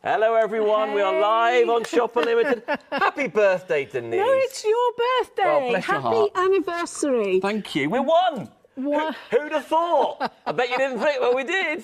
Hello, everyone. Hey. We are live on Shop Unlimited. Happy birthday, Denise. No, it's your birthday. Oh, bless your Happy heart. anniversary. Thank you. We won. What? Who'd have thought? I bet you didn't think. Well, we did.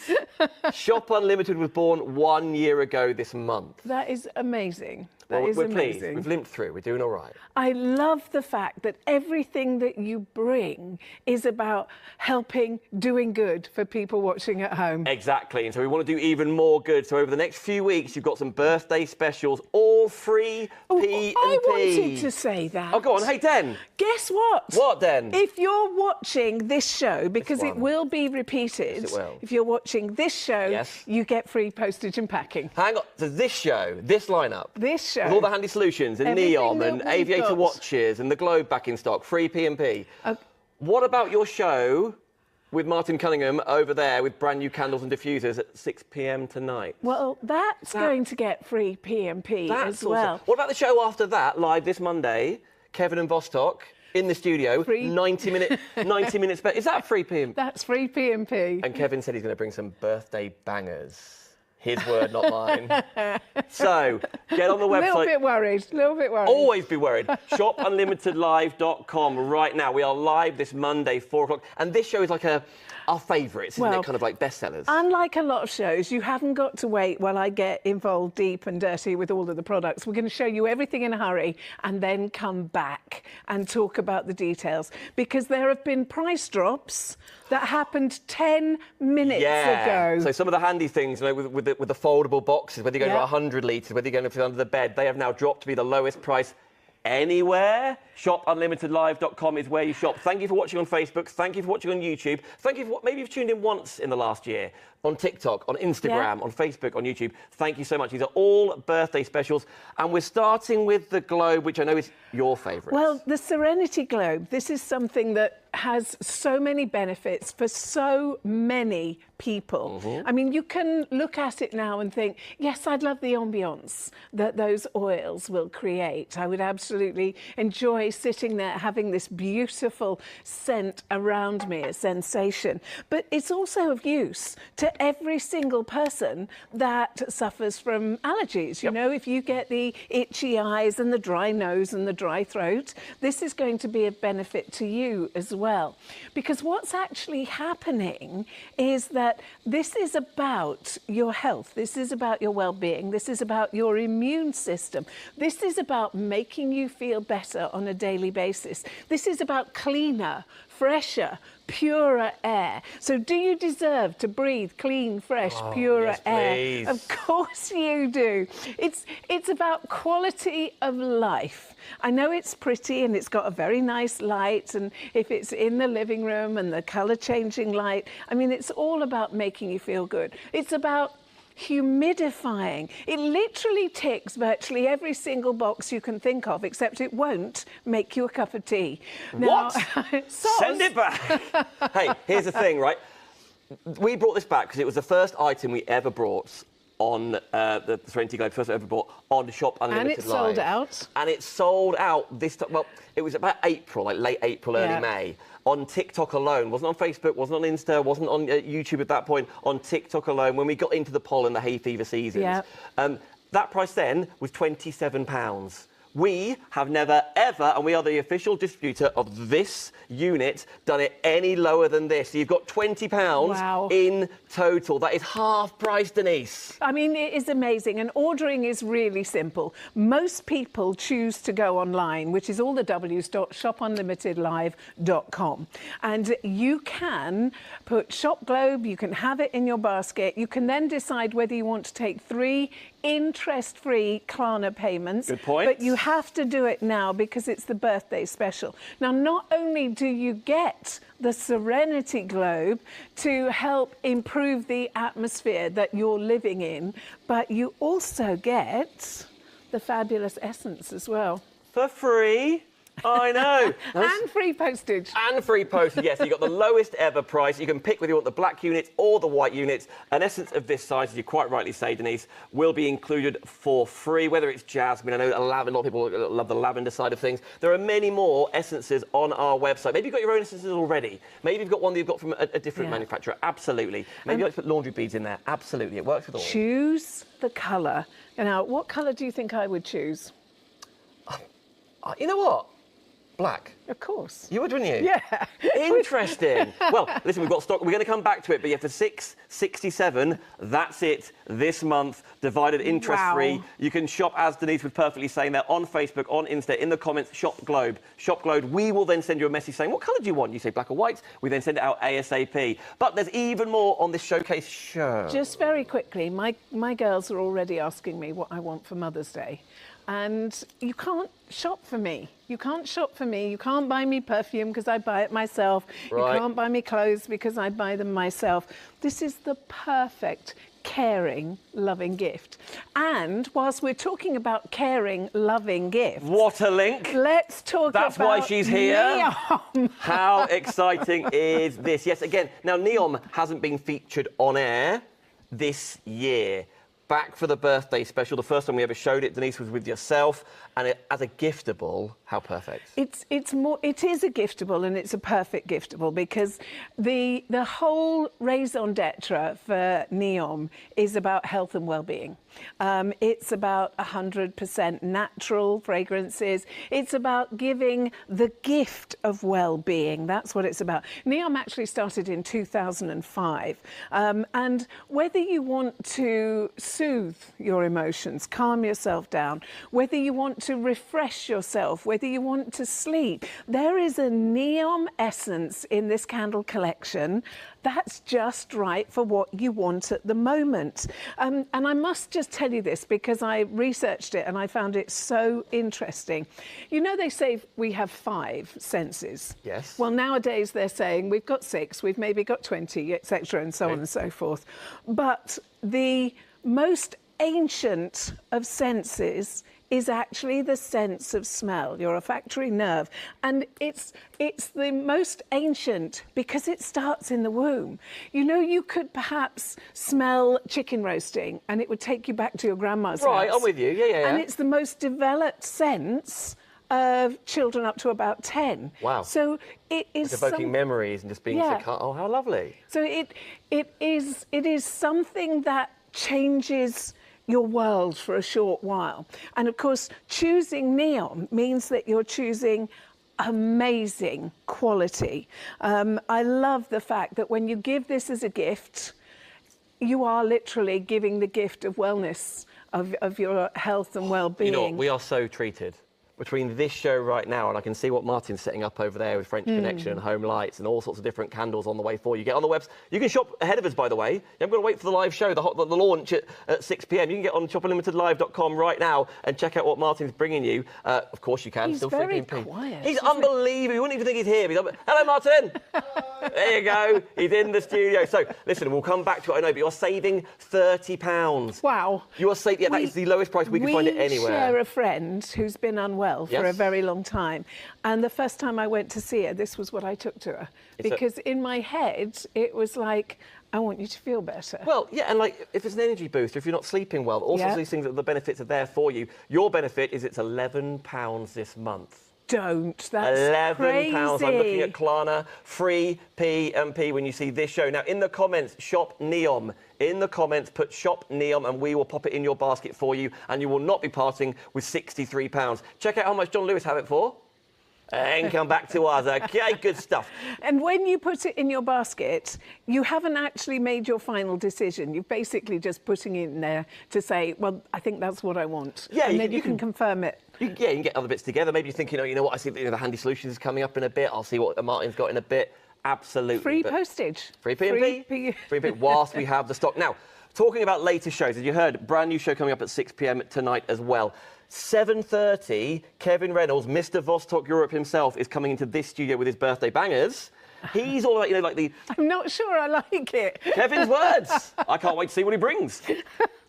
Shop Unlimited was born 1 year ago this month. That is amazing. Well, That is we're amazing. pleased. We've limped through. We're doing all right. I love the fact that everything that you bring is about helping, doing good for people watching at home. Exactly. And so we want to do even more good. So over the next few weeks, you've got some birthday specials, all free P&P. I wanted to say that. Oh, go on. Hey, Den. Guess what? What, Den? If you're watching this show, because it one. will be repeated, Yes, it will. if you're watching this show, Yes. you get free postage and packing. Hang on. So this show, this lineup, This show. with all the handy solutions and Everything neon that and we've aviator got. watches and the globe back in stock, free P&P. What about your show with Martin Cunningham over there with brand new candles and diffusers at 6 p.m. tonight? Well, that's going to get free P&P as well. Awesome. What about the show after that, live this Monday? Kevin and Vostok in the studio, Free. 90 minutes. Is that free P&P? That's free P&P. And Kevin said he's going to bring some birthday bangers. His word, not mine. So, get on the website. A little bit worried. Always be worried. ShopUnlimitedLive.com right now. We are live this Monday, 4 o'clock. And this show is like our favourites, isn't it? Kind of like bestsellers. Unlike a lot of shows, you haven't got to wait while I get involved deep and dirty with all of the products. We're going to show you everything in a hurry and then come back and talk about the details. Because there have been price drops that happened 10 minutes ago. So some of the handy things, you know, with the foldable boxes, whether you're going to 100 litres, whether you're going to under the bed, they have now dropped to be the lowest price anywhere. ShopUnlimitedLive.com is where you shop. Thank you for watching on Facebook. Thank you for watching on YouTube. Thank you for maybe you've tuned in once in the last year on TikTok, on Instagram, on Facebook, on YouTube. Thank you so much. These are all birthday specials. And we're starting with the Globe, which I know is your favourite. Well, the Serenity Globe, this is something that has so many benefits for so many people. I mean, you can look at it now and think, yes, I'd love the ambience that those oils will create. I would absolutely enjoy sitting there having this beautiful scent around me, a sensation. But it's also of use to every single person that suffers from allergies. You know, if you get the itchy eyes and the dry nose and the dry throat, this is going to be a benefit to you as well. Because what's actually happening is that this is about your health. This is about your well-being. This is about your immune system. This is about making you feel better on a daily basis. This is about cleaner, fresher, purer air. So do you deserve to breathe clean, fresh, purer air? Please. Of course you do. It's about quality of life. I know it's pretty and it's got a very nice light, and if it's in the living room and the colour changing light, I mean, it's all about making you feel good. It's about humidifying. It literally ticks virtually every single box you can think of, except it won't make you a cup of tea. Now, What? Send it back. Hey, here's the thing, right? We brought this back because it was the first item we ever brought on the Serenity Globe, first ever brought on Shop Unlimited And it Live. sold out. And it sold out this time. Well, it was about April, like late April, early May. On TikTok alone, wasn't on Facebook, wasn't on Insta, wasn't on YouTube at that point, on TikTok alone, when we got into the pollen, the hay fever seasons. That price then was £27. We have never, ever, and we are the official distributor of this unit, done it any lower than this. So you've got £20 in total. That is half price, Denise. I mean, it is amazing, and ordering is really simple. Most people choose to go online, which is all the w's.shopunlimitedlive.com. And you can put Shop Globe, you can have it in your basket. You can then decide whether you want to take 3 interest-free Klarna payments. Good point. But you have to do it now because it's the birthday special. Now, not only do you get the Serenity Globe to help improve the atmosphere that you're living in, but you also get the fabulous essence as well. For free. I know. And free postage. And free postage, yes. You've got the lowest ever price. You can pick whether you want the black units or the white units. An essence of this size, as you quite rightly say, Denise, will be included for free, whether it's jasmine. I know a lot of people love the lavender side of things. There are many more essences on our website. Maybe you've got your own essences already. Maybe you've got one that you've got from a different manufacturer. Absolutely. Maybe you like to put laundry beads in there. Absolutely. It works with all. Choose the colour. Now, what colour do you think I would choose? You know what? Black. Of course. You would, wouldn't you? Yeah. Interesting. Well, listen, we've got stock. We're going to come back to it, but yeah, for $6.67, that's it this month, divided interest-free. Wow. You can shop, as Denise was perfectly saying there, on Facebook, on Insta, in the comments, Shop Globe. Shop Globe. We will then send you a message saying, what colour do you want? You say black or white. We then send it out ASAP. But there's even more on this showcase shirt. Just very quickly, my girls are already asking me what I want for Mother's Day. And you can't shop for me. You can't shop for me. You can't buy me perfume because I buy it myself. Right. You can't buy me clothes because I buy them myself. This is the perfect caring, loving gift. And whilst we're talking about caring, loving gifts... What a link. Let's talk about That's why she's here. Neom. How exciting is this? Yes, again, now Neom hasn't been featured on air this year. Back for the birthday special. The first time we ever showed it, Denise, was with yourself, and as a giftable, how perfect. It is a giftable, and it's a perfect giftable because the whole raison d'etre for Neom is about health and well-being. It's about 100% natural fragrances. It's about giving the gift of well-being. That's what it's about. Neom actually started in 2005, and whether you want to soothe your emotions, calm yourself down, whether you want to refresh yourself, whether you want to sleep, there is a Neom essence in this candle collection that's just right for what you want at the moment. And I must just tell you this because I researched it and I found it so interesting. You know, they say we have 5 senses. Yes. Well, nowadays they're saying we've got 6, we've maybe got 20, etc., and so on and so forth. But the most ancient of senses is actually the sense of smell, your olfactory nerve. And it's the most ancient because it starts in the womb. You know, you could perhaps smell chicken roasting and it would take you back to your grandma's house. Right, I'm with you. Yeah. And it's the most developed sense of children up to about 10. Wow. So it is evoking memories and just being so oh, how lovely. So it is something that changes your world for a short while. And of course, choosing Neom means that you're choosing amazing quality. I love the fact that when you give this as a gift, you are literally giving the gift of wellness, of your health and well-being. You know, we are so treated. Between this show right now, and I can see what Martin's setting up over there with French Connection and Home Lights and all sorts of different candles on the way for you. Get on the website. You can shop ahead of us, by the way. You haven't got to wait for the live show, the launch at 6 p.m. You can get on shopunlimitedlive.com right now and check out what Martin's bringing you. Of course you can. He's Still very 15p. quiet. He's unbelievable. You wouldn't even think he's here. Hello, Martin. There you go. He's in the studio. So, listen, we'll come back to it, I know, but you're saving £30. Wow. You are saving, yeah, that is the lowest price we can find it anywhere. We share a friend who's been unwell for a very long time. And the first time I went to see her, this was what I took to her. Because in my head, it was like, I want you to feel better. Well, yeah, and like, if it's an energy booster, if you're not sleeping well, all sorts of these things, the benefits are there for you. Your benefit is it's £11 this month. Don't. That's crazy. £11. I'm looking at Klarna. Free P&P when you see this show. Now, in the comments, shop Neom. In the comments, put shop Neom and we will pop it in your basket for you and you will not be parting with £63. Check out how much John Lewis have it for. And come back to us. Okay, good stuff. And when you put it in your basket, you haven't actually made your final decision. You're basically just putting it in there to say, well, I think that's what I want. Yeah, and then you can confirm it. You can get other bits together. Maybe you're thinking, you know what, I see the Handy Solutions is coming up in a bit. I'll see what Martin's got in a bit. Absolutely. Free postage. Free P&P. Free P whilst we have the stock. Now, talking about later shows, as you heard, brand new show coming up at 6 p.m. tonight as well. 7:30, Kevin Reynolds, Mr. Vostok Europe himself, is coming into this studio with his birthday bangers. He's all about, like the... I'm not sure I like it. Kevin's words. I can't wait to see what he brings.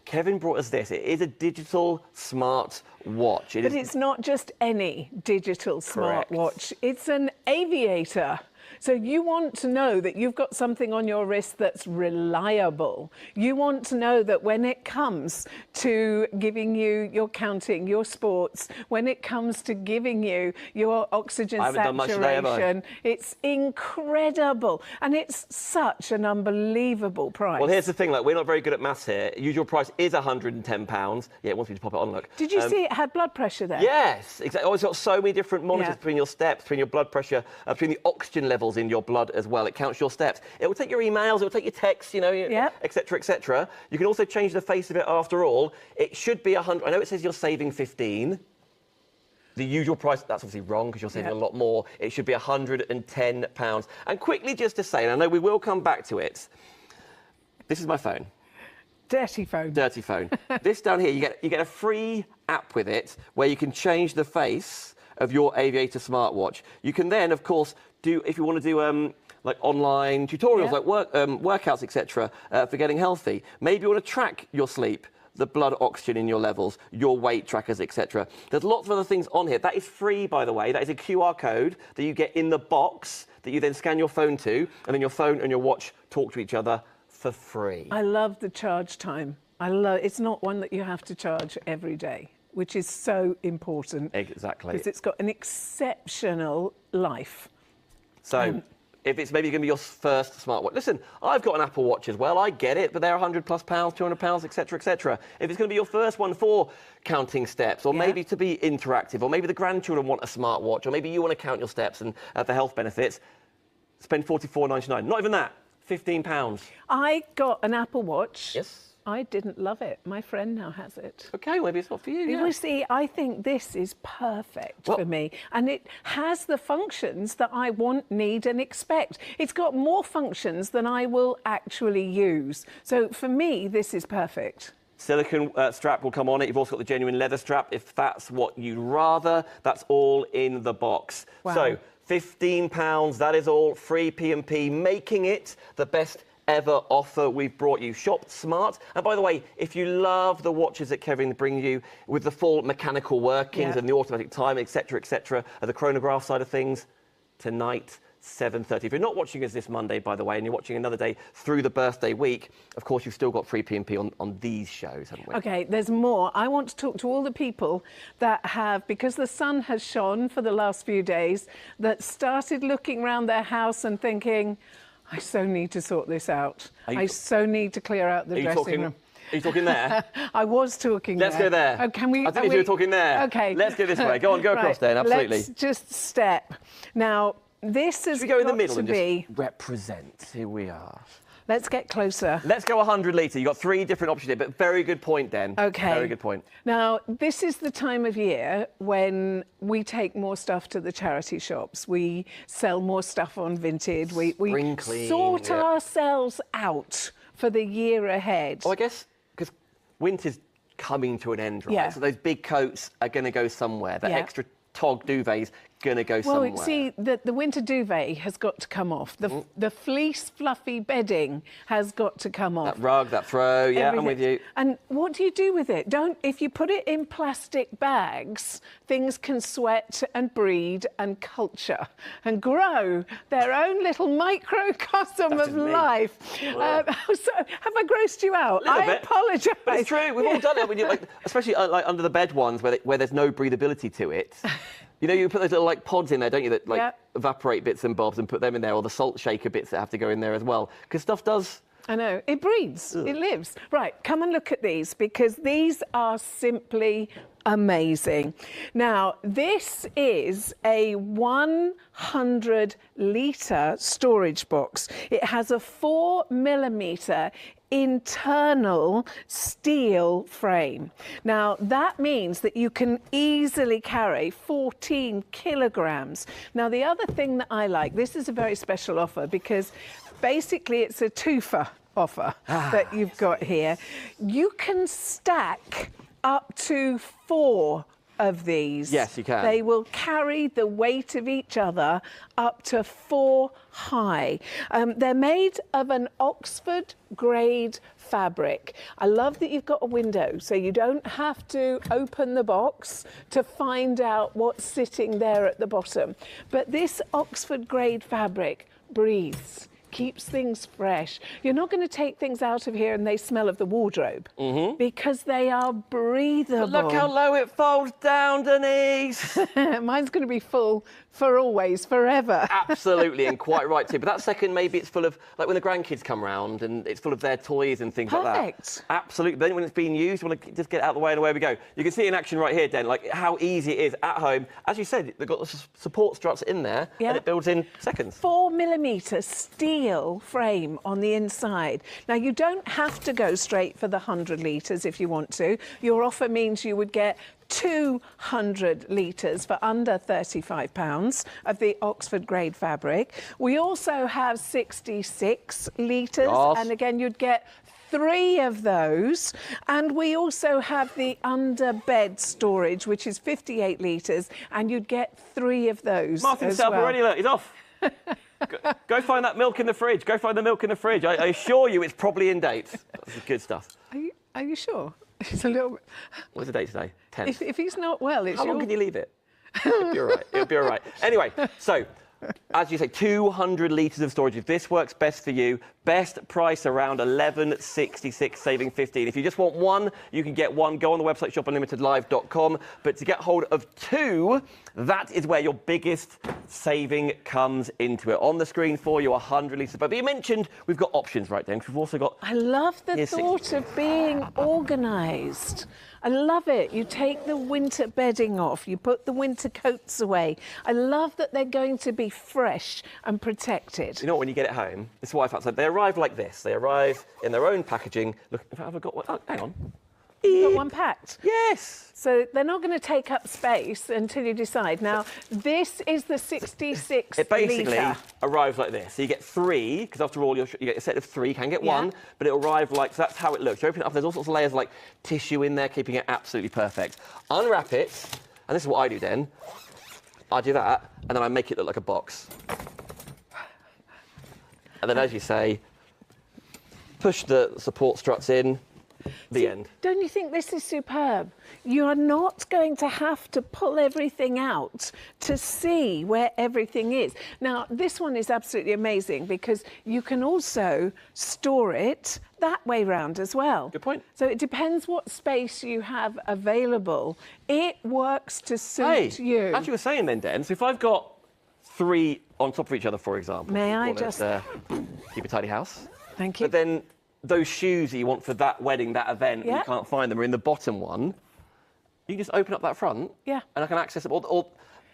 Kevin brought us this. It is a digital smart watch. But it's not just any digital smartwatch. It's an aviator. So you want to know that you've got something on your wrist that's reliable. You want to know that when it comes to giving you your counting, your sports, when it comes to giving you your oxygen saturation, it's incredible. And it's such an unbelievable price. Well, here's the thing, we're not very good at maths here. Usual price is £110. Yeah, it wants me to pop it on, look. Did you see it had blood pressure there? Yes, exactly. Oh, it's got so many different monitors between your steps, between your blood pressure, between the oxygen levels in your blood as well. It counts your steps. It will take your emails, it will take your texts, etc., etc. You can also change the face of it after all. It should be 100. I know it says you're saving 15. The usual price, that's obviously wrong because you're saving a lot more. It should be £110. And quickly just to say, and I know we will come back to it, this is my phone. Dirty phone. Dirty phone. This down here, you get a free app with it where you can change the face of your Aviator smartwatch. You can then, of course, if you want to do like online tutorials, like workouts, etc., for getting healthy. Maybe you want to track your sleep, the blood oxygen in your levels, your weight trackers, etc. There's lots of other things on here. That is free, by the way. That is a QR code that you get in the box that you then scan your phone to, and then your phone and your watch talk to each other for free. I love the charge time. It's not one that you have to charge every day, which is so important. Exactly. Because it's got an exceptional life. So, if it's maybe going to be your first smartwatch, listen, I've got an Apple Watch as well. I get it, but they're £100+, £200, etc., etc. If it's going to be your first one for counting steps, or maybe to be interactive, or maybe the grandchildren want a smartwatch, or maybe you want to count your steps and the health benefits, spend £44.99. Not even that, £15. I got an Apple Watch. Yes. I didn't love it. My friend now has it. OK, maybe it's not for you. You see, I think this is perfect for me. And it has the functions that I want, need and expect. It's got more functions than I will actually use. So for me, this is perfect. Silicone strap will come on it. You've also got the genuine leather strap, if that's what you'd rather. That's all in the box. Wow. So £15, that is all, free P&P, making it the best ever offer we've brought you. Shop smart. And by the way, if you love the watches that Kevin brings you with the full mechanical workings and the automatic time, etc., the chronograph side of things, tonight, 7:30. If you're not watching us this Monday, by the way, and you're watching another day through the birthday week, of course, you've still got free P&P on these shows, haven't we? OK, there's more. I want to talk to all the people that have, because the sun has shone for the last few days, that started looking around their house and thinking, I so need to sort this out. I so need to clear out the dressing room. Are you talking there? I was talking Let's go there. Oh, can we? I think you were talking there. OK. Let's go this way. Go on, go across there, absolutely. Let's just step. Now, this has Should we go in the got middle to and be... just represent? Here we are. Let's get closer. Let's go 100 litre. You've got 3 different options here, but very good point, Den. OK. Very good point. Now, this is the time of year when we take more stuff to the charity shops. We sell more stuff on Vinted. We sort ourselves out for the year ahead. Oh, I guess because winter's coming to an end, right? Yeah. So those big coats are going to go somewhere. That extra tog duvet's going to go somewhere. Well, see, the winter duvet has got to come off. The fleece fluffy bedding has got to come off. That rug, that throw, yeah, I'm with you. And what do you do with it? If you put it in plastic bags, things can sweat and breed and culture and grow their own little microcosm of life. So, have I grossed you out? I apologise. But it's true. We've all done it. When you, especially like under the bed ones where there's no breathability to it. You know, you put those little pods in there, don't you, that evaporate bits and bobs and put them in there, or the salt shaker bits that have to go in there as well, because stuff does. I know, it breathes, it lives. Right, come and look at these, because these are simply amazing. Now, this is a 100-litre storage box. It has a 4mm internal steel frame. Now, that means that you can easily carry 14 kilograms. Now, the other thing that I like, this is a very special offer because basically it's a twofer offer that you've got here. You can stack up to 4 of these. Yes, you can. They will carry the weight of each other up to 4 high. They're made of an Oxford grade fabric. I love that you've got a window, so you don't have to open the box to find out what's sitting there at the bottom. But this Oxford grade fabric breathes, keeps things fresh. You're not going to take things out of here and they smell of the wardrobe, because they are breathable. But look how low it folds down, Denise. Mine's going to be full for always, forever. Absolutely, and quite right too. But that second, maybe it's full of, like when the grandkids come round and it's full of their toys and things like that. Perfect. Absolutely. Then when it's being used, you want to just get it out of the way and away we go. You can see in action right here, Den, like how easy it is at home. As you said, they've got the support struts in there, and it builds in seconds. 4mm steel frame on the inside. Now, you don't have to go straight for the 100 litres if you want to. Your offer means you would get 200 litres for under £35 of the Oxford grade fabric. We also have 66 litres, and again, you'd get 3 of those. And we also have the under bed storage, which is 58 litres, and you'd get 3 of those. Martin's self already, look, he's off. Go find that milk in the fridge. Go find the milk in the fridge. I assure you it's probably in date. That's good stuff. Are you sure? It's a little bit... What's the date today? 10th. If he's not well, it's How long can you leave it? It'll be all right. It'll be all right. Anyway, so, as you say, 200 litres of storage. If this works best for you, best price around $11.66, saving 15. If you just want one, you can get one. Go on the website, shopUnlimitedLive.com. But to get hold of 2, that is where your biggest saving comes into it. On the screen for you, 100 litres. But you mentioned we've got options right then, because we've also got... I love the thought of being organised. I love it. You take the winter bedding off, you put the winter coats away. I love that they're going to be fresh and protected. You know what, when you get it home, this is what I found. So they arrive like this. They arrive in their own packaging. Look, have I got one? Oh, hang on. You've got one packed? Yes. So they're not going to take up space until you decide. Now, this is the 66 It basically litre. arrives like this. So you get 3, because after all, you get a set of 3. You can get 1, but it'll arrive like, so that's how it looks. You open it up, there's all sorts of layers like tissue in there, keeping it absolutely perfect. Unwrap it, and this is what I do then. I do that, and then I make it look like a box. And then, as you say, push the support struts in. The end. Don't you think this is superb? You are not going to have to pull everything out to see where everything is. Now, this one is absolutely amazing because you can also store it that way round as well. Good point. So it depends what space you have available. It works to suit you. As you were saying then, Den, so if I've got 3 on top of each other, for example. May I just... keep a tidy house. Thank you. But then those shoes that you want for that wedding, that event, and you can't find them, are in the bottom one. You can just open up that front, and I can access it. Or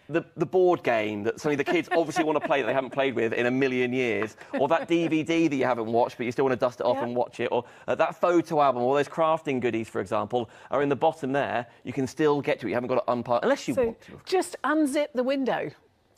the board game that suddenly the kids obviously want to play that they haven't played with in a million years, or that DVD that you haven't watched but you still want to dust it off and watch it, or that photo album, or those crafting goodies, for example, are in the bottom there. You can still get to it. You haven't got to unpart unless you want to. Just unzip the window.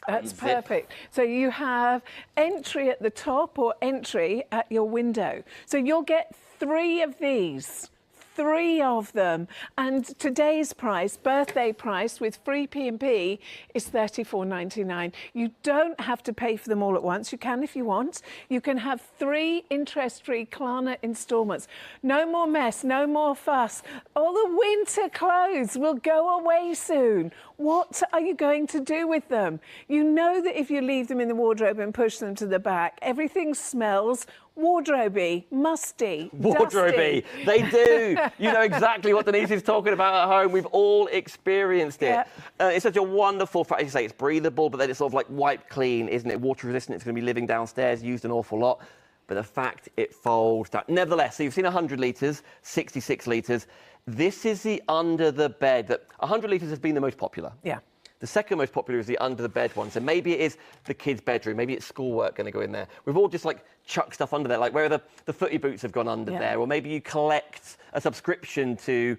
That's perfect. So you have entry at the top or entry at your window. So you'll get 3 of these. 3 of them, and today's price, birthday price with free P&P, is $34.99. You don't have to pay for them all at once. You can if you want. You can have 3 interest-free Klarna instalments. No more mess, no more fuss. All the winter clothes will go away soon. What are you going to do with them? You know that if you leave them in the wardrobe and push them to the back, everything smells wardrobe-y, musty, wardrobe-y. dusty. They do. You know exactly what Denise is talking about at home. We've all experienced it. It's such a wonderful fact. As you say, it's breathable, but then it's sort of like wipe clean, isn't it? Water resistant. It's going to be living downstairs, used an awful lot. But the fact it folds down. Nevertheless, so you've seen 100 litres, 66 litres. This is the under the bed. 100 litres has been the most popular. Yeah. The second most popular is the under the bed one. So maybe it is the kids' bedroom. Maybe it's schoolwork going to go in there. We've all just like chucked stuff under there, like where the footy boots have gone under there. Or maybe you collect a subscription to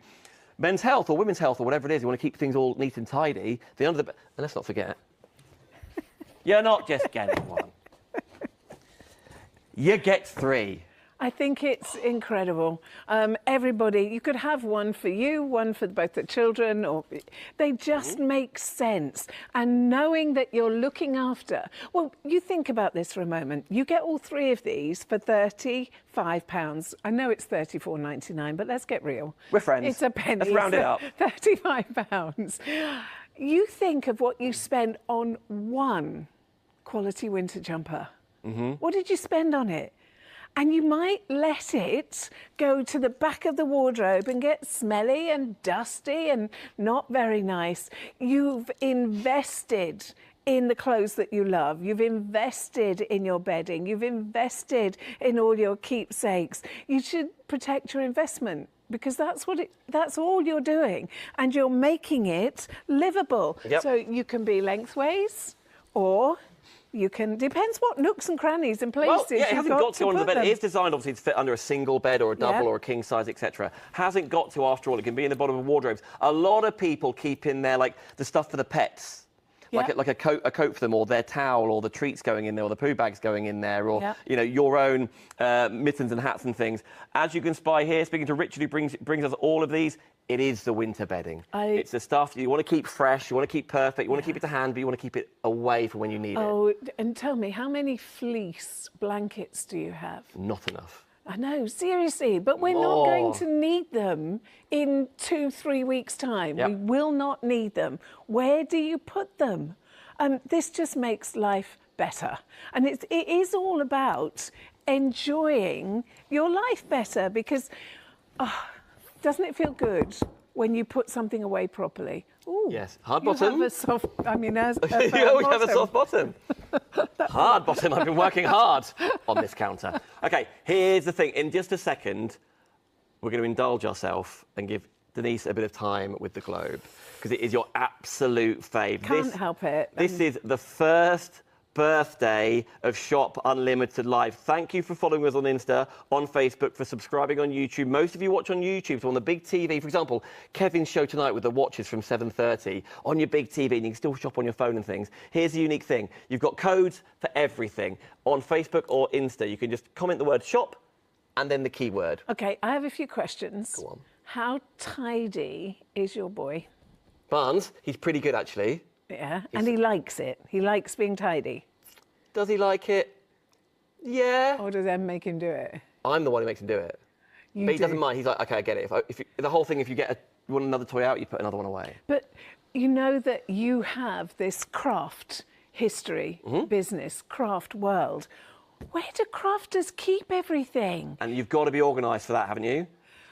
Men's Health or Women's Health or whatever it is. You want to keep things all neat and tidy. The under the bed. And let's not forget, you're not just getting one. You get 3. I think it's incredible. Everybody, you could have one for you, one for both the children, or they just make sense. And knowing that you're looking after, well, you think about this for a moment. You get all three of these for £35. I know it's £34.99, but let's get real. We're friends. It's a penny. Let's round it up. £35. You think of what you spend on one quality winter jumper. What did you spend on it? And you might let it go to the back of the wardrobe and get smelly and dusty and not very nice. You've invested in the clothes that you love. You've invested in your bedding. You've invested in all your keepsakes. You should protect your investment, because that's all you're doing. And you're making it livable. Yep. So you can be lengthways, or you can, depends what nooks and crannies and places. Well, yeah, it hasn't got to go under the bed. them. It is designed, obviously, to fit under a single bed or a double or a king size, etc. Hasn't got to, after all. It can be in the bottom of wardrobes. A lot of people keep in there, like, the stuff for the pets. Like a coat for them, or their towel, or the treats going in there, or the poo bags going in there, or you know, your own mittens and hats and things. As you can spy here, speaking to Richard, who brings us all of these, it is the winter bedding. It's the stuff you want to keep fresh, you want to keep perfect, you want to keep it to hand, but you want to keep it away for when you need it. Oh, and tell me, how many fleece blankets do you have? Not enough. I know, seriously, but we're not going to need them in 2-3 weeks' time. We will not need them. Where do you put them? This just makes life better. And it is all about enjoying your life better, because doesn't it feel good when you put something away properly? Ooh, yes, hard bottom. You have a soft, I mean, you have a soft bottom. Hard bottom. I've been working hard on this counter. Okay, here's the thing. In just a second, we're going to indulge ourselves and give Denise a bit of time with the Globe, because it is your absolute fave. Can't help it. This is the first birthday of Shop Unlimited Live. Thank you for following us on Insta, on Facebook, for subscribing on YouTube. Most of you watch on YouTube, so on the big TV. For example, Kevin's show tonight with the watches from 7:30 on your big TV, and you can still shop on your phone and things. Here's the unique thing. You've got codes for everything. On Facebook or Insta, you can just comment the word shop and then the keyword. Okay, I have a few questions. Go on. How tidy is your boy? Barnes, he's pretty good, actually. Yeah, and he likes it. He likes being tidy. Does he like it? Yeah. Or does Em make him do it? I'm the one who makes him do it. But he doesn't mind. He's like, OK, I get it. The whole thing, if you want another toy out, you put another one away. But you know that you have this craft history, business, craft world. Where do crafters keep everything? And you've got to be organised for that, haven't you?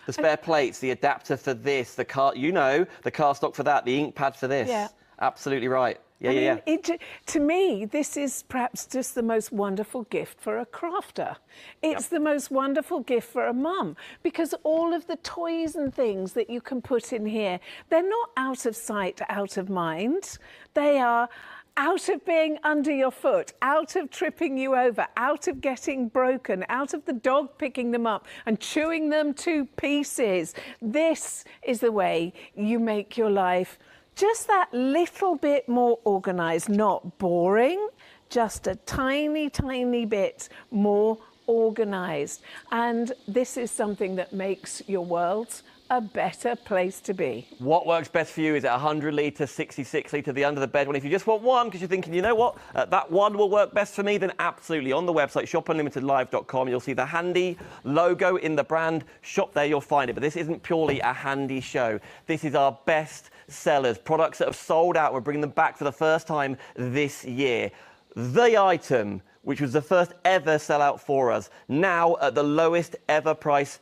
The spare plates, the adapter for this, the car stock for that, the ink pad for this. Yeah. Absolutely right. To me, this is perhaps just the most wonderful gift for a crafter. It's the most wonderful gift for a mum, because all of the toys and things that you can put in here, they're not out of sight, out of mind. They are out of being under your foot, out of tripping you over, out of getting broken, out of the dog picking them up and chewing them to pieces. This is the way you make your life just that little bit more organised, not boring, just a tiny, tiny bit more organised. And this is something that makes your world a better place to be. What works best for you? Is it 100 litre, 66 litre, the under the bed one? If you just want one because you're thinking, you know what, that one will work best for me, then absolutely. On the website, shopunlimitedlive.com, you'll see the handy logo in the brand. Shop there, you'll find it. But this isn't purely a handy show. This is our best sellers, products that have sold out. We're bringing them back for the first time this year. The item, which was the first ever sellout for us, now at the lowest ever price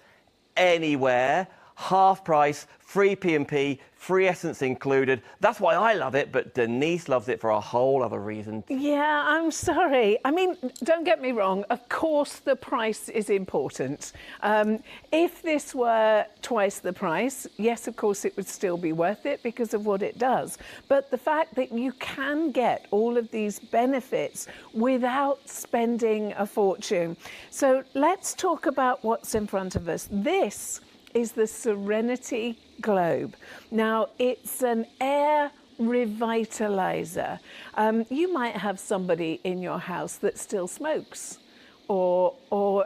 anywhere. Half price, free P&P, free essence included. That's why I love it, but Denise loves it for a whole other reason. Yeah, I'm sorry. I mean, don't get me wrong. Of course, the price is important. If this were twice the price, yes, of course, it would still be worth it because of what it does. But the fact that you can get all of these benefits without spending a fortune. So let's talk about what's in front of us. This is the Serenity Globe. Now, it's an air revitalizer. You might have somebody in your house that still smokes, or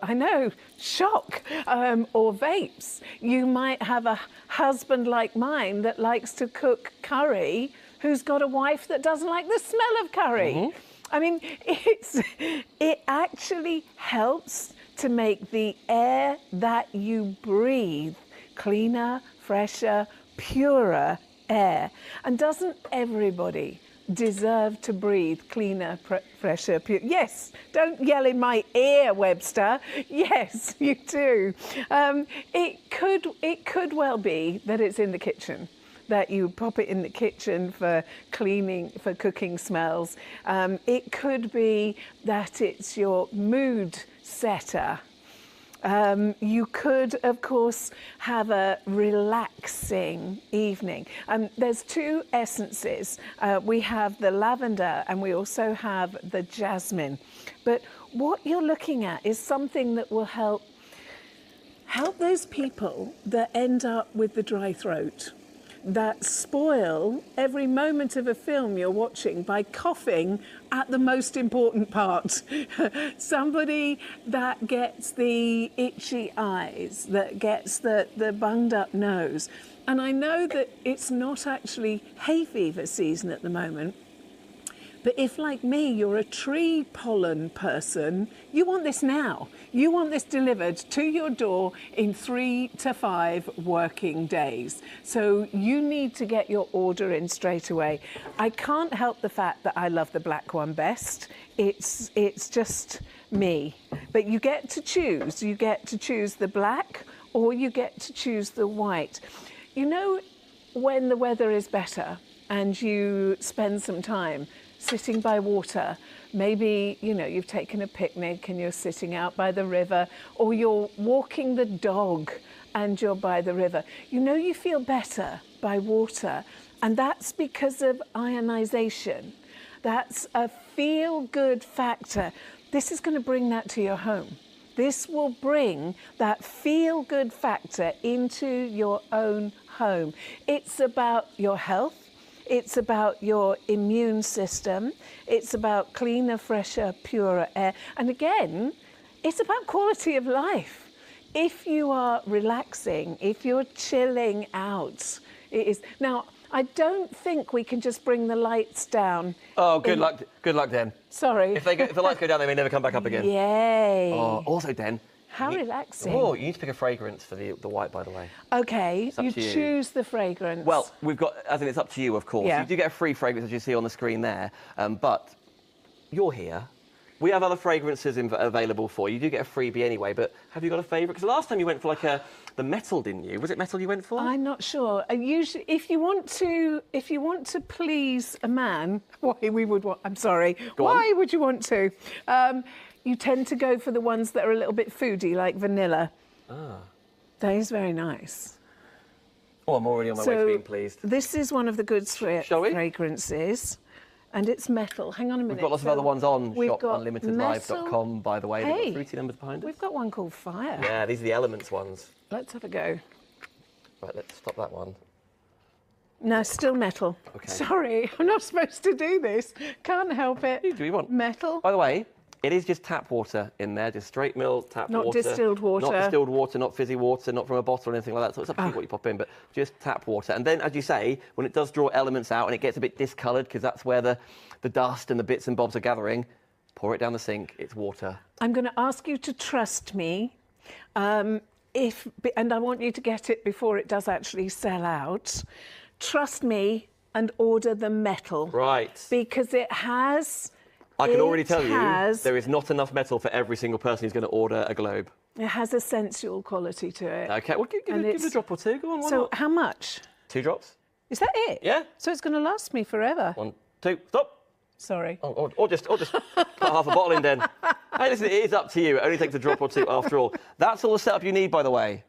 I know, shock, or vapes. You might have a husband like mine that likes to cook curry, who's got a wife that doesn't like the smell of curry. I mean, it actually helps to make the air that you breathe cleaner, fresher, purer air. And doesn't everybody deserve to breathe cleaner, fresher, pure? Yes, don't yell in my ear, Webster. Yes, you do. It could well be that it's in the kitchen, that you pop it in the kitchen for cleaning, for cooking smells. It could be that it's your mood setter. You could, of course, have a relaxing evening. There's two essences. We have the lavender and we also have the jasmine. But what you're looking at is something that will help those people that end up with the dry throat, that spoil every moment of a film you're watching by coughing at the most important part. Somebody that gets the itchy eyes, that gets the bunged up nose. And I know that it's not actually hay fever season at the moment, but if, like me, you're a tree pollen person, you want this now. You want this delivered to your door in 3 to 5 working days. So you need to get your order in straight away. I can't help the fact that I love the black one best. It's just me. But you get to choose. You get to choose the black or you get to choose the white. You know, when the weather is better and you spend some time sitting by water, maybe, you know, you've taken a picnic and you're sitting out by the river, or you're walking the dog and you're by the river. You know, you feel better by water, and that's because of ionization. That's a feel-good factor. This is going to bring that to your home. This will bring that feel-good factor into your own home. It's about your health. It's about your immune system. It's about cleaner, fresher, purer air. And again, it's about quality of life. If you are relaxing, if you're chilling out, it is. Now, I don't think we can just bring the lights down. Oh, good luck, Den. Sorry. If the lights go down, they may never come back up again. Yay. Oh, also, Den. How relaxing. Oh, you need to pick a fragrance for the white, by the way. Okay, you choose the fragrance. Well, we've got, as in it's up to you, of course. Yeah. You do get a free fragrance, as you see on the screen there, but you're here. We have other fragrances available for you. You do get a freebie anyway, but have you got a favourite? Because last time you went for like the metal, didn't you? Was it metal you went for? I'm not sure. Usually, if you want to please a man, why we would want? I'm sorry. Why would you want to? You tend to go for the ones that are a little bit foodie, like vanilla. Ah. That is very nice. Oh, I'm already on my way to being pleased. This is one of the good fragrances. And it's metal. Hang on a minute. We've got lots of other ones on shopunlimitedlive.com, by the way. They've got fruity numbers behind us. We've got one called Fire. Yeah, these are the Elements ones. Let's have a go. Right, let's stop that one. No, still metal. Okay. Sorry, I'm not supposed to do this. Can't help it. Do you want? Metal. By the way, it is just tap water in there, just straight milled tap water. Not distilled water. Not distilled water, not fizzy water, not from a bottle or anything like that. So it's up to you what you pop in, but just tap water. And then, as you say, when it does draw elements out and it gets a bit discoloured, because that's where the dust and the bits and bobs are gathering, pour it down the sink. It's water. I'm going to ask you to trust me. And I want you to get it before it does actually sell out. Trust me and order the metal. Right. Because it has... I can already tell you, there is not enough metal for every single person who's going to order a globe. It has a sensual quality to it. OK, well, give it a drop or two. Go on, why so not? How much? 2 drops. Is that it? Yeah. So it's going to last me forever? 1, 2, stop. Sorry. Oh, or just put half a bottle in, then. Hey, listen, it is up to you. It only takes a drop or two after all. That's all the setup you need, by the way.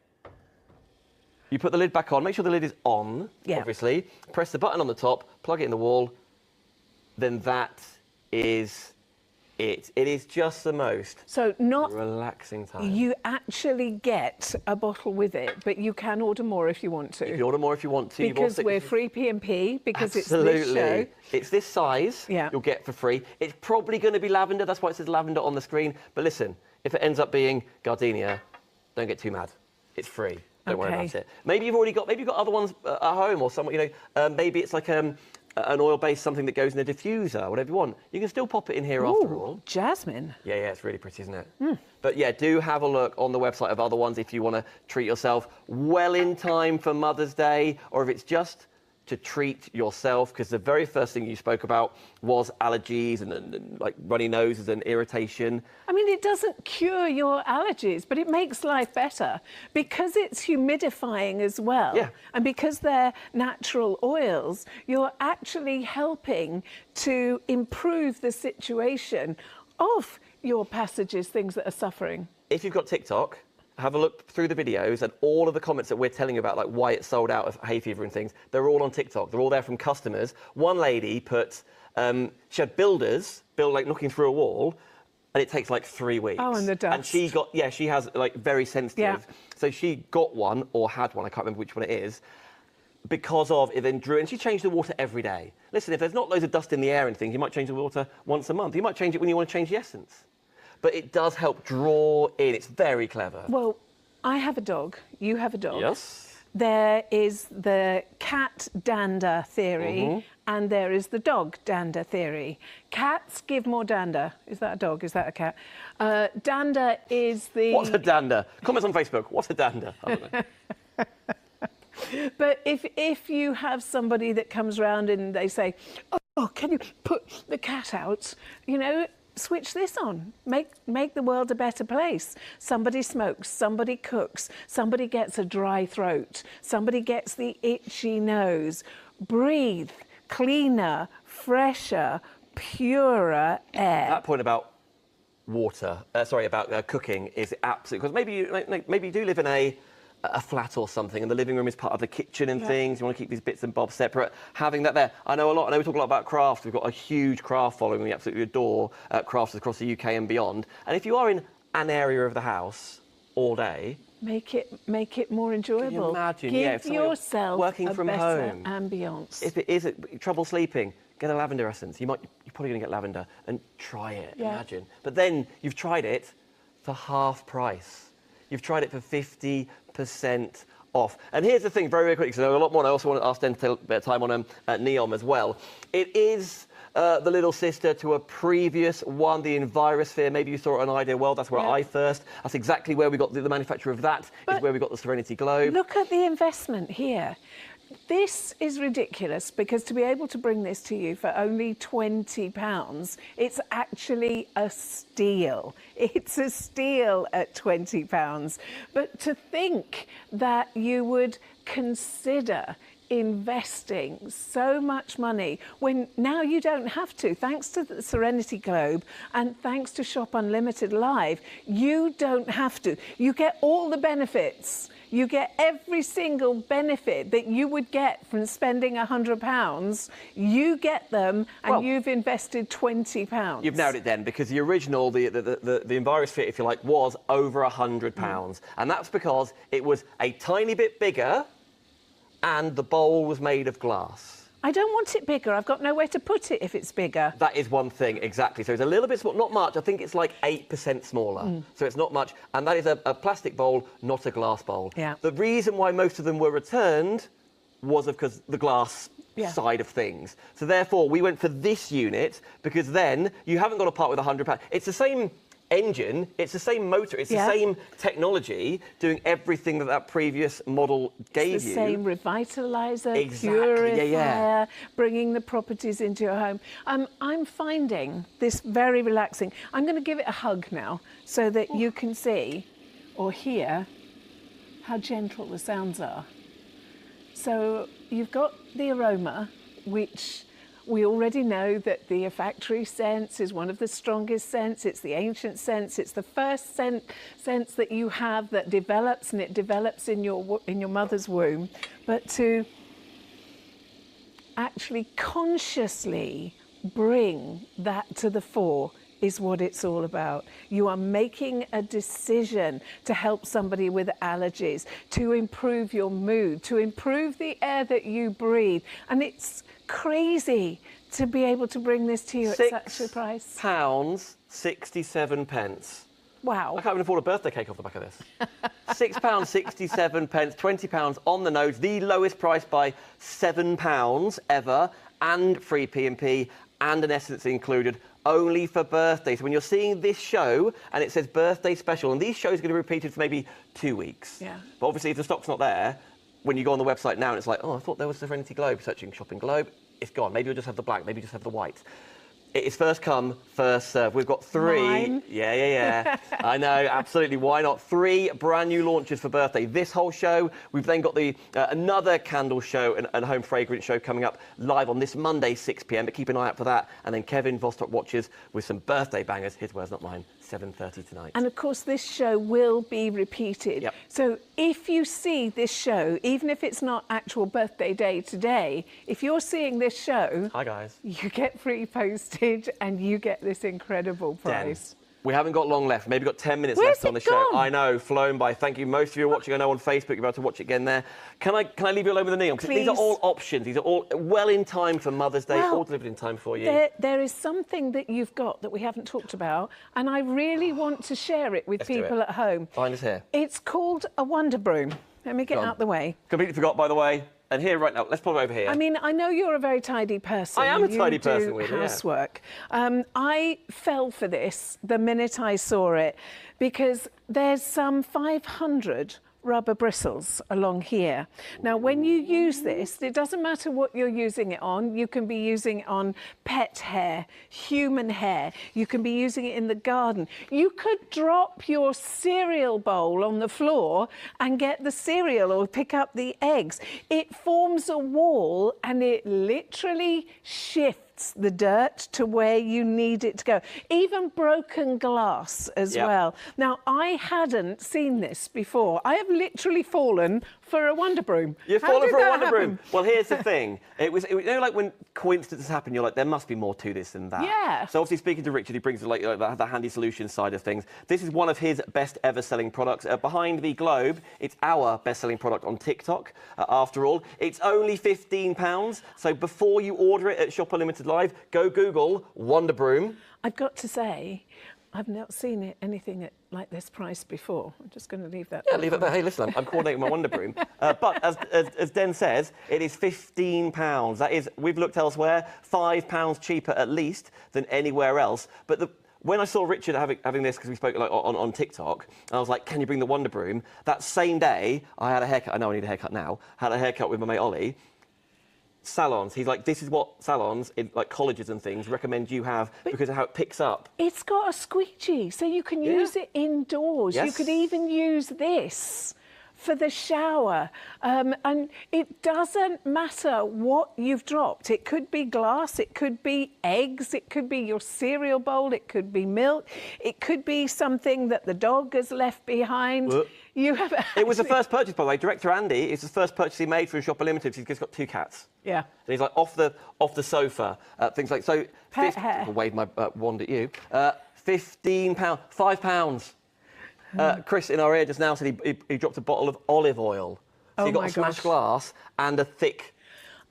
You put the lid back on. Make sure the lid is on, obviously. Press the button on the top, plug it in the wall. Then that is it. It is just the most relaxing time. You actually get a bottle with it, but you can order more if you want to. You can order more if you want to. Because we're free P&P, because it's this show. It's this size you'll get for free. It's probably going to be lavender. That's why it says lavender on the screen. But listen, If it ends up being gardenia, don't get too mad. It's free. Don't worry Okay. about it. Maybe you've got other ones at home or somewhere, you know, maybe it's like an oil-based something that goes in a diffuser, whatever you want. You can still pop it in here after all. Jasmine. Yeah, it's really pretty, isn't it? But yeah, do have a look on the website of other ones if you want to treat yourself well in time for Mother's Day, or if it's just to treat yourself, because the very first thing you spoke about was allergies and like runny noses and irritation. I mean, it doesn't cure your allergies, but it makes life better because it's humidifying as well. Yeah. And because they're natural oils, you're actually helping to improve the situation of your passages, things that are suffering. If you've got TikTok, have a look through the videos, and all of the comments that we're telling you about, like why it's sold out of hay fever and things, they're all on TikTok. They're all there from customers. One lady put, she had builders like knocking through a wall, and it takes like 3 weeks. Oh, and the dust. And she got, she has like very sensitive. Yeah. So she got one, or had one, I can't remember which one it is, because of it then drew, and she changed the water every day. Listen, if there's not loads of dust in the air and things, you might change the water once a month. You might change it when you want to change the essence. But it does help draw in. It's very clever. Well, I have a dog. You have a dog. Yes. There is the cat dander theory, and there is the dog dander theory. Cats give more dander. Is that a dog? Is that a cat? Dander is the... What's a dander? Comments on Facebook. What's a dander? I don't know. But if you have somebody that comes round and they say, oh, can you put the cat out? You know, switch this on. Make the world a better place. Somebody smokes, somebody cooks, somebody gets a dry throat, somebody gets the itchy nose. Breathe cleaner, fresher, purer air. That point about water, about cooking is absolutely, because maybe you do live in a flat or something, and the living room is part of the kitchen and things. You want to keep these bits and bobs separate. Having that there, I know we talk a lot about craft. We've got a huge craft following. We absolutely adore crafts across the UK and beyond. And if you are in an area of the house all day, make it more enjoyable. can you imagine? Give yourself working from a better home ambience. If it is trouble sleeping, get a lavender essence. You're probably going to get lavender, and try it. Yeah. Imagine. But then you've tried it for half price. You've tried it for 50% off. And here's the thing, very, very quickly, because I know a lot more, and I also want to ask Dan to take a bit of time on Neom as well. It is the little sister to a previous one, the Envirosphere. Maybe you saw it on Idea World. That's where I first. That's exactly where we got the manufacture of that, is where we got the Serenity Globe. Look at the investment here. This is ridiculous, because to be able to bring this to you for only £20, it's actually a steal. It's a steal at £20. But to think that you would consider investing so much money when now you don't have to, thanks to the Serenity Globe and thanks to Shop Unlimited Live, you don't have to. You get all the benefits. You get every single benefit that you would get from spending £100. You get them, and you've invested £20. You've nailed it then, because the original, the Envirosphere, if you like, was over £100. And that's because it was a tiny bit bigger and the bowl was made of glass. I don't want it bigger. I've got nowhere to put it if it's bigger. That is one thing, exactly. So it's a little bit small, not much. I think it's like 8% smaller. So it's not much. And that is a plastic bowl, not a glass bowl. Yeah. The reason why most of them were returned was because the glass side of things. So therefore, we went for this unit, because then you haven't got to part with £100. It's the same engine, it's the same motor, it's the same technology doing everything that previous model gave it's the same revitalizer, purifier, bringing the properties into your home. I'm finding this very relaxing. I'm going to give it a hug now so that you can see or hear how gentle the sounds are. So you've got the aroma, which we already know that the olfactory sense is one of the strongest scents. It's the ancient sense. It's the first sense that you have that develops, and it develops in your mother's womb. But to actually consciously bring that to the fore is what it's all about. You are making a decision to help somebody with allergies, to improve your mood, to improve the air that you breathe. And it's crazy to be able to bring this to you at such a price. £6.67. Wow. I can't even afford a birthday cake off the back of this. £6.67, £20 on the nose, the lowest price by £7 ever, and free P&P and an essence included, only for birthday. So when you're seeing this show and it says birthday special, and these shows are going to be repeated for maybe 2 weeks. Yeah. But obviously if the stock's not there, when you go on the website now and it's like, oh, I thought there was the Serenity Globe, searching Shopping Globe, it's gone. Maybe you'll just have the black, maybe you just have the white. It is first come, first serve. We've got 3. Mine. Yeah. I know, absolutely. Why not? 3 brand new launches for birthday. This whole show. We've then got the another candle show and home fragrance show coming up live on this Monday, 6 p.m. But keep an eye out for that. And then Kevin Vostok watches with some birthday bangers. His words, not mine. 7:30 tonight. And of course, this show will be repeated. Yep. So if you see this show, even if it's not actual birthday day today, if you're seeing this show, Hi guys. you get free postage and you get this incredible price. We haven't got long left. Maybe got 10 minutes Where's left on the it show. gone? I know, flown by. Thank you. Most of you are watching, I know, on Facebook. You're about to watch it again there. Can I leave you alone with the neon? Because these are Please. all options. These are all well in time for Mother's Day, Well, all delivered in time for you. There is something that you've got that we haven't talked about, and I really want to share it with Let's do people it. at home. Find us here. It's called a Wonder Broom. Let me get Go on. out the way. Completely forgot, by the way. And here, right now, let's put it over here. I mean, I know you're a very tidy person. I am a You tidy do person, really, yeah. housework. I fell for this the minute I saw it because there's some 500 rubber bristles along here. Now, when you use this, it doesn't matter what you're using it on. You can be using it on pet hair, human hair. You can be using it in the garden. You could drop your cereal bowl on the floor and get the cereal or pick up the eggs. It forms a wall and it literally shifts the dirt to where you need it to go. Even broken glass as Yep. well. Now, I hadn't seen this before. I have literally fallen for a Wonder Broom. You've How fallen did for a that Wonder happen? Broom. Well, here's the thing. It was you know, like when coincidences happen, you're like, there must be more to this than that. Yeah. So obviously speaking to Richard, he brings like the handy solution side of things. This is one of his best ever selling products. Behind the globe, it's our best selling product on TikTok. After all, it's only £15. So before you order it at Shop Unlimited Live, go Google Wonder Broom. I've got to say, I've not seen anything like this price before. I'm just going to leave that. Yeah, leave it there. Hey, listen, I'm coordinating my Wonder Broom. But as Den says, it is £15. That is, we've looked elsewhere, £5 cheaper at least than anywhere else. But when I saw Richard having this, because we spoke like, on TikTok, and I was like, can you bring the Wonder Broom? That same day, I had a haircut. I know I need a haircut now. Had a haircut with my mate Ollie. Salons. He's like, this is what salons, in like colleges and things, recommend you have because of how it picks up. It's got a squeegee, so you can use it indoors. You Yes. could even use this for the shower. And it doesn't matter what you've dropped. It could be glass, it could be eggs, it could be your cereal bowl, it could be milk, it could be something that the dog has left behind. You have It was the first purchase, by the way. Director Andy, it's the first purchase he made from Shop Unlimited. He's just got 2 cats. Yeah. So he's like off the sofa, things like so. Pet hair. I'll wave my wand at you. £15, £5. Chris in our ear just now said he dropped a bottle of olive oil. So you got my a smashed gosh. glass and a thick.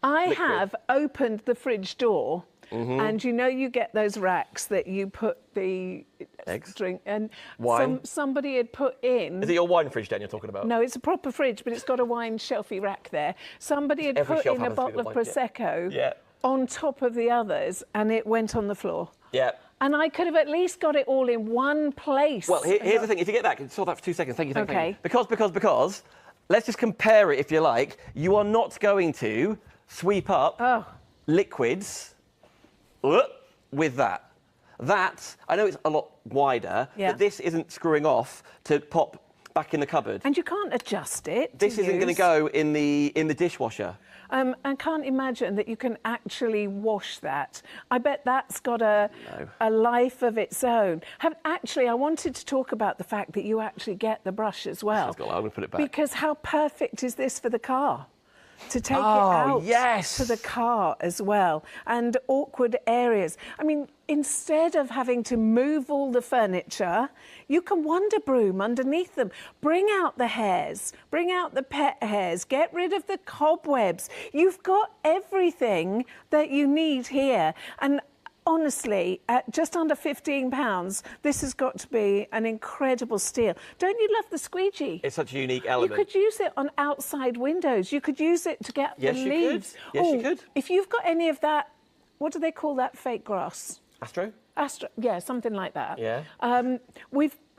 I liquid. have opened the fridge door, and you know you get those racks that you put the Eggs? drink and Wine? somebody had put in. Is it your wine fridge, Dan, you're talking about? No, it's a proper fridge, but it's got a wine shelfy rack there. Somebody had Every put shelf in a happens to be bottle of the wine, yeah. Prosecco Yeah. on top of the others, and it went on the floor. Yeah. And I could have at least got it all in one place. Well, here's the thing. If you get that, can you sort that for 2 seconds? Thank you, thank you. Okay. Because, let's just compare it if you like. You are not going to sweep up liquids with that. That, I know it's a lot wider, Yeah. but this isn't screwing off to pop back in the cupboard. And you can't adjust it. This isn't going to use. go in the dishwasher. I can't imagine that you can actually wash that. I bet that's got a life of its own. Actually, I wanted to talk about the fact that you actually get the brush as well. I'm going to put it back. Because how perfect is this for the car? To take it Oh, out yes. to the car as well. And awkward areas. I mean, instead of having to move all the furniture, you can Wonder Broom underneath them. Bring out the hairs, bring out the pet hairs, get rid of the cobwebs. You've got everything that you need here. And honestly, at just under £15, this has got to be an incredible steal. Don't you love the squeegee? It's such a unique element. You could use it on outside windows. You could use it to get the leaves. Yes, you could. If you've got any of that, what do they call that fake grass? Astro? Yeah, something like that. Yeah.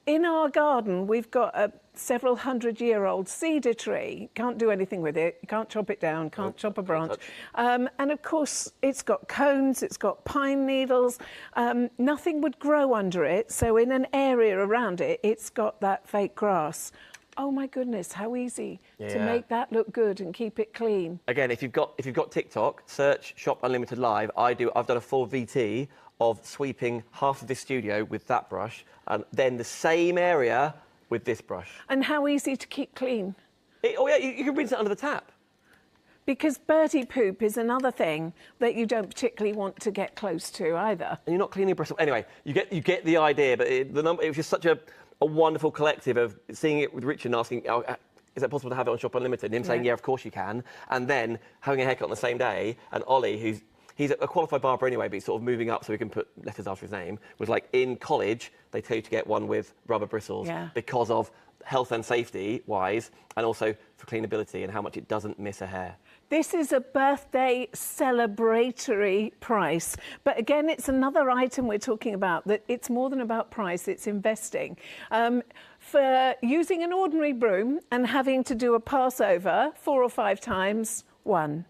In our garden, we've got a several 100-year-old cedar tree. Can't do anything with it. You can't chop it down, can't chop a branch. And of course, it's got cones, it's got pine needles. Nothing would grow under it. So in an area around it, it's got that fake grass. Oh my goodness, how easy to make that look good and keep it clean. Again, if you've got TikTok, search Shop Unlimited Live. I've done a full VT of sweeping half of this studio with that brush, and then the same area with this brush. And how easy to keep clean. You can rinse it under the tap. Because birdie poop is another thing that you don't particularly want to get close to either. And you're not cleaning your brush. Anyway, you get the idea, but it was just such a wonderful collective of seeing it with Richard and asking, is it possible to have it on Shop Unlimited? And him saying, yeah, of course you can. And then having a haircut on the same day, and Ollie, he's a qualified barber anyway, but he's sort of moving up so we can put letters after his name, was like, in college, they tell you to get one with rubber bristles because of health and safety wise, and also for cleanability and how much it doesn't miss a hair. This is a birthday celebratory price. But again, it's another item we're talking about, that it's more than about price, it's investing. For using an ordinary broom and having to do a pass over 4 or 5 times, one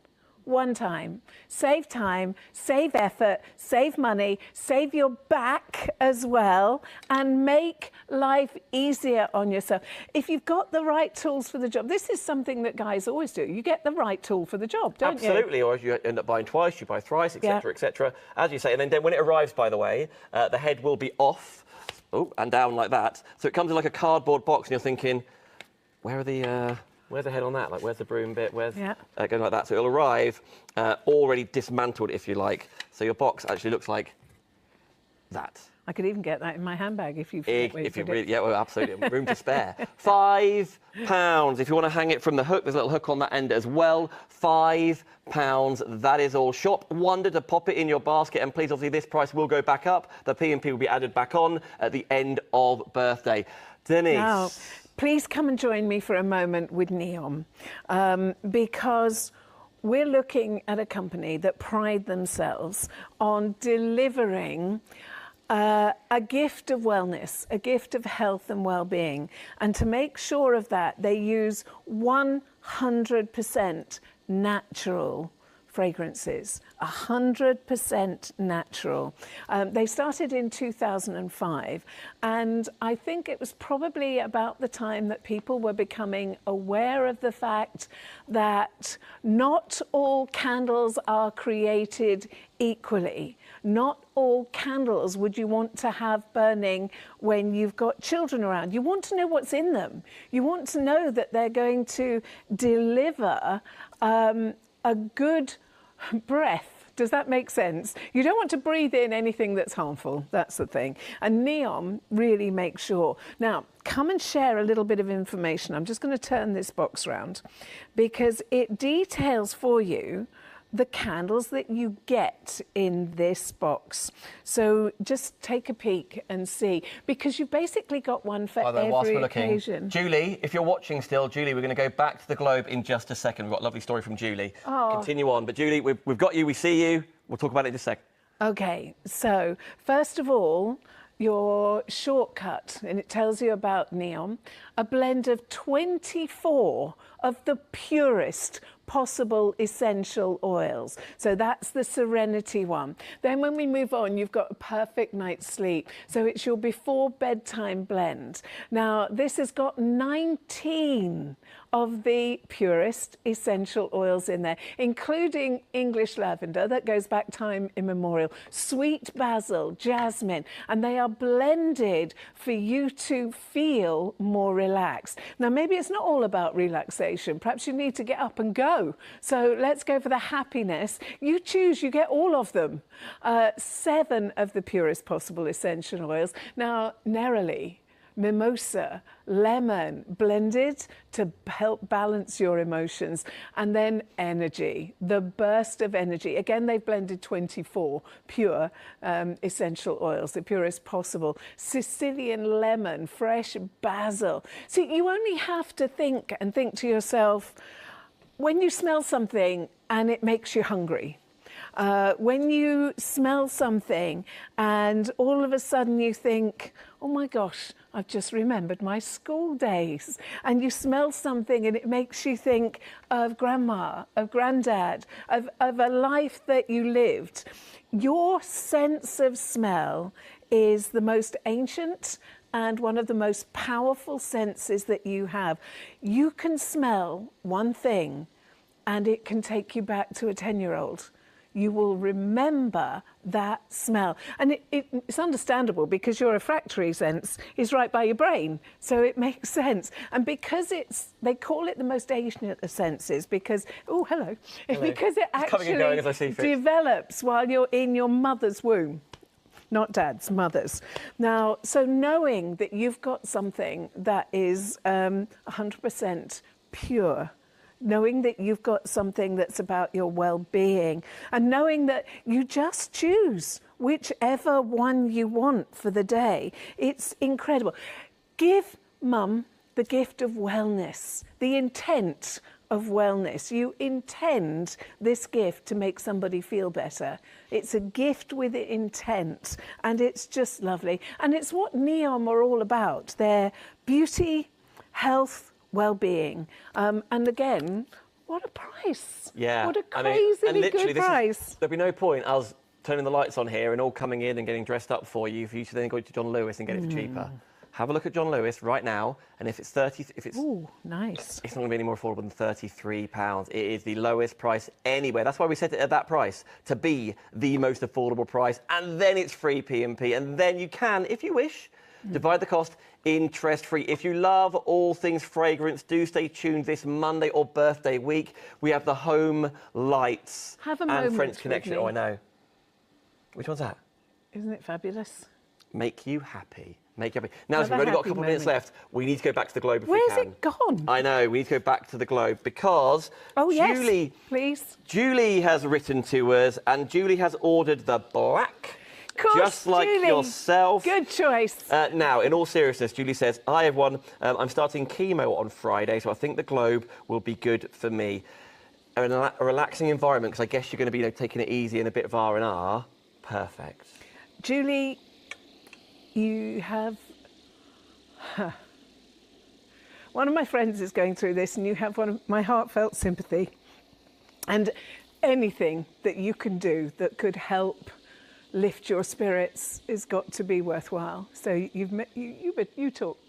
time. Save time, save effort, save money, save your back as well, and make life easier on yourself. If you've got the right tools for the job, this is something that guys always do. You get the right tool for the job, don't you? Absolutely, or you end up buying twice, you buy thrice, etc., etc. As you say, and then when it arrives, by the way, the head will be off, and down like that. So it comes in like a cardboard box, and you're thinking, where's the head on that? Like, where's the broom bit? Where's going like that? So it'll arrive already dismantled, if you like. So your box actually looks like that. I could even get that in my handbag if you absolutely, room to spare. £5. If you want to hang it from the hook, there's a little hook on that end as well. £5. That is all. Shop Wonder to pop it in your basket, and please, obviously, this price will go back up. The P&P will be added back on at the end of birthday. Denise. Now, please come and join me for a moment with Neom, because we're looking at a company that pride themselves on delivering a gift of wellness, a gift of health and well-being. And to make sure of that, they use 100% natural fragrances, 100% natural. They started in 2005, and I think it was probably about the time that people were becoming aware of the fact that not all candles are created equally. Not all candles would you want to have burning when you've got children around. You want to know what's in them. You want to know that they're going to deliver a good breath. Does that make sense? You don't want to breathe in anything that's harmful. That's the thing. And Neom really makes sure. Now, come and share a little bit of information. I'm just going to turn this box round because it details for you the candles that you get in this box. So just take a peek and see, because you've basically got one for every occasion. Julie, if you're watching still, Julie, we're going to go back to the globe in just a second. We've got a lovely story from Julie. Continue on. But Julie, we've got you, we see you. We'll talk about it in a sec. Okay, so first of all, your shortcut, and it tells you about Neom, a blend of 24 of the purest possible essential oils. So that's the Serenity one. Then when we move on, you've got a perfect night's sleep. So it's your before bedtime blend. Now, this has got 19 of the purest essential oils in there, including English lavender that goes back time immemorial, sweet basil, jasmine, and they are blended for you to feel more relaxed. Now, maybe it's not all about relaxation. Perhaps you need to get up and go. So let's go for the happiness. You choose, you get all of them. 7 of the purest possible essential oils. Now, neroli mimosa, lemon, blended to help balance your emotions. And then energy, the burst of energy. Again, they've blended 24 pure essential oils, the purest possible. Sicilian lemon, fresh basil. See, you only have to think to yourself, when you smell something and it makes you hungry, when you smell something and all of a sudden you think, oh my gosh, I've just remembered my school days. And you smell something and it makes you think of grandma, of granddad, of a life that you lived. Your sense of smell is the most ancient and one of the most powerful senses that you have. You can smell one thing and it can take you back to a 10-year-old. You will remember that smell. And it's understandable because your olfactory sense is right by your brain. So it makes sense. And because they call it the most ancient of senses because, oh, hello. Because it actually develops while you're in your mother's womb. Not dad's, mother's. Now, so knowing that you've got something that is 100% pure, knowing that you've got something that's about your well-being, and knowing that you just choose whichever one you want for the day. It's incredible. Give mum the gift of wellness, the intent of wellness. You intend this gift to make somebody feel better. It's a gift with intent, and it's just lovely. And it's what Neom are all about. They're beauty, health, well-being. And again, what a price. Yeah. What a crazily good price. There'll be no point us turning the lights on here and all coming in and getting dressed up for you to then go to John Lewis and get it for cheaper. Have a look at John Lewis right now, and if it's ooh, nice. It's not going to be any more affordable than £33. It is the lowest price anywhere. That's why we set it at that price, to be the most affordable price, and then it's free P&P, and then you can, if you wish, divide the cost interest-free. If you love all things fragrance, do stay tuned this Monday or birthday week. We have the home lights and French Connection. Oh, I know. Which one's that? Isn't it fabulous? Make you happy. Make you happy. Now, we've only got a couple of minutes left. We need to go back to the Globe if we can. Where's it gone? I know. We need to go back to the Globe because Julie, please. Julie has written to us, and Julie has ordered the black. Just like Julie. yourself. Good choice. Now, in all seriousness, Julie says, hi everyone, I'm starting chemo on Friday, so I think the Globe will be good for me. A relaxing environment, because I guess you're going to be taking it easy and a bit of R&R. Perfect. Julie, you have... One of my friends is going through this, and you have one of my heartfelt sympathy. And anything that you can do that could help lift your spirits has got to be worthwhile. So you talk.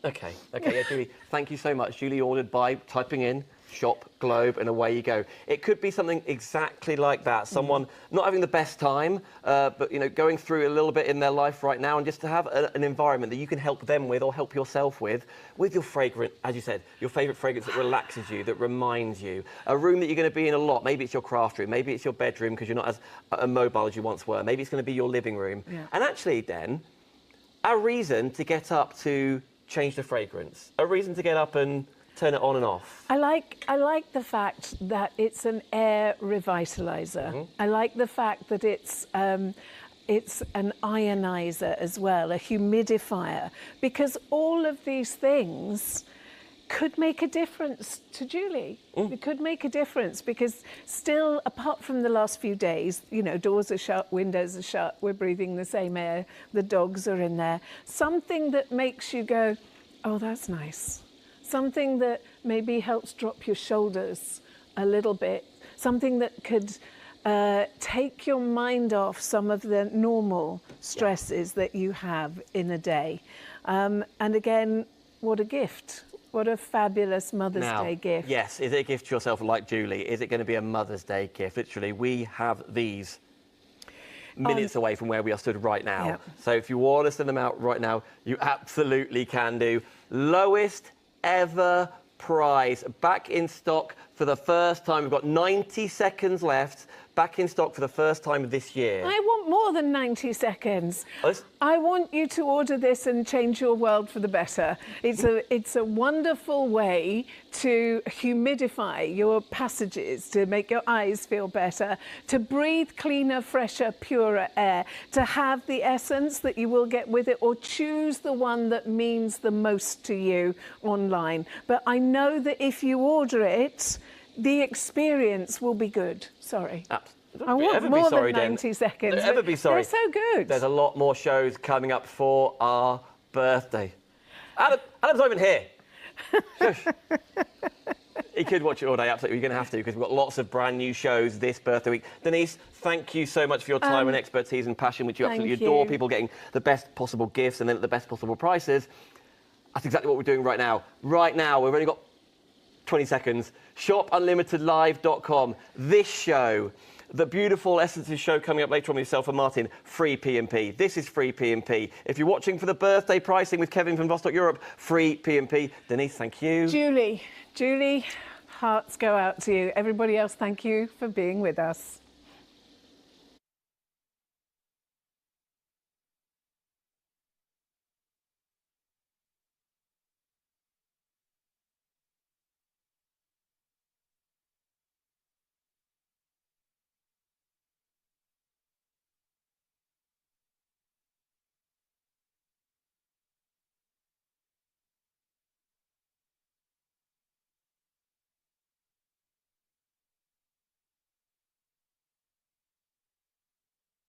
Okay, yeah, Julie, thank you so much. Julie ordered by typing in shop Globe and away you go. It could be something exactly like that. Someone not having the best time, but going through a little bit in their life right now, and just to have an environment that you can help them with or help yourself with your fragrance, as you said, your favourite fragrance that relaxes you, that reminds you. A room that you're going to be in a lot. Maybe it's your craft room. Maybe it's your bedroom because you're not as mobile as you once were. Maybe it's going to be your living room. Yeah. And actually, then, a reason to get up to change the fragrance. A reason to get up and turn it on and off. I like the fact that it's an air revitalizer. I like the fact that it's an ionizer as well, a humidifier, because all of these things could make a difference to Julie. It could make a difference because still, apart from the last few days, doors are shut, windows are shut, we're breathing the same air, the dogs are in there. Something that makes you go, oh, that's nice. Something that maybe helps drop your shoulders a little bit. Something that could take your mind off some of the normal stresses that you have in a day. And again, what a gift. What a fabulous Mother's Day gift. Yes, is it a gift to yourself like Julie? Is it going to be a Mother's Day gift? Literally, we have these minutes away from where we are stood right now. Yep. So if you want to send them out right now, you absolutely can do. Lowest ever price, back in stock for the first time. We've got 90 seconds left, back in stock for the first time this year. I want more than 90 seconds. Oh, I want you to order this and change your world for the better. It's a wonderful way to humidify your passages, to make your eyes feel better, to breathe cleaner, fresher, purer air, to have the essence that you will get with it, or choose the one that means the most to you online. But I know that if you order it, the experience will be good. Sorry. I want more than 90 seconds. Don't ever be sorry. They're so good. There's a lot more shows coming up for our birthday. Adam's not even here. Shush. He could watch it all day, absolutely. You're going to have to, because we've got lots of brand new shows this birthday week. Denise, thank you so much for your time and expertise and passion, which you absolutely adore. People getting the best possible gifts and then at the best possible prices. That's exactly what we're doing right now. Right now, we've only got 20 seconds. ShopUnlimitedLive.com. This show, the beautiful Essences show coming up later on with yourself and Martin, free P&P. This is free P&P. If you're watching for the birthday pricing with Kevin from Vostok Europe, free P&P. Denise, thank you. Julie, hearts go out to you. Everybody else, thank you for being with us.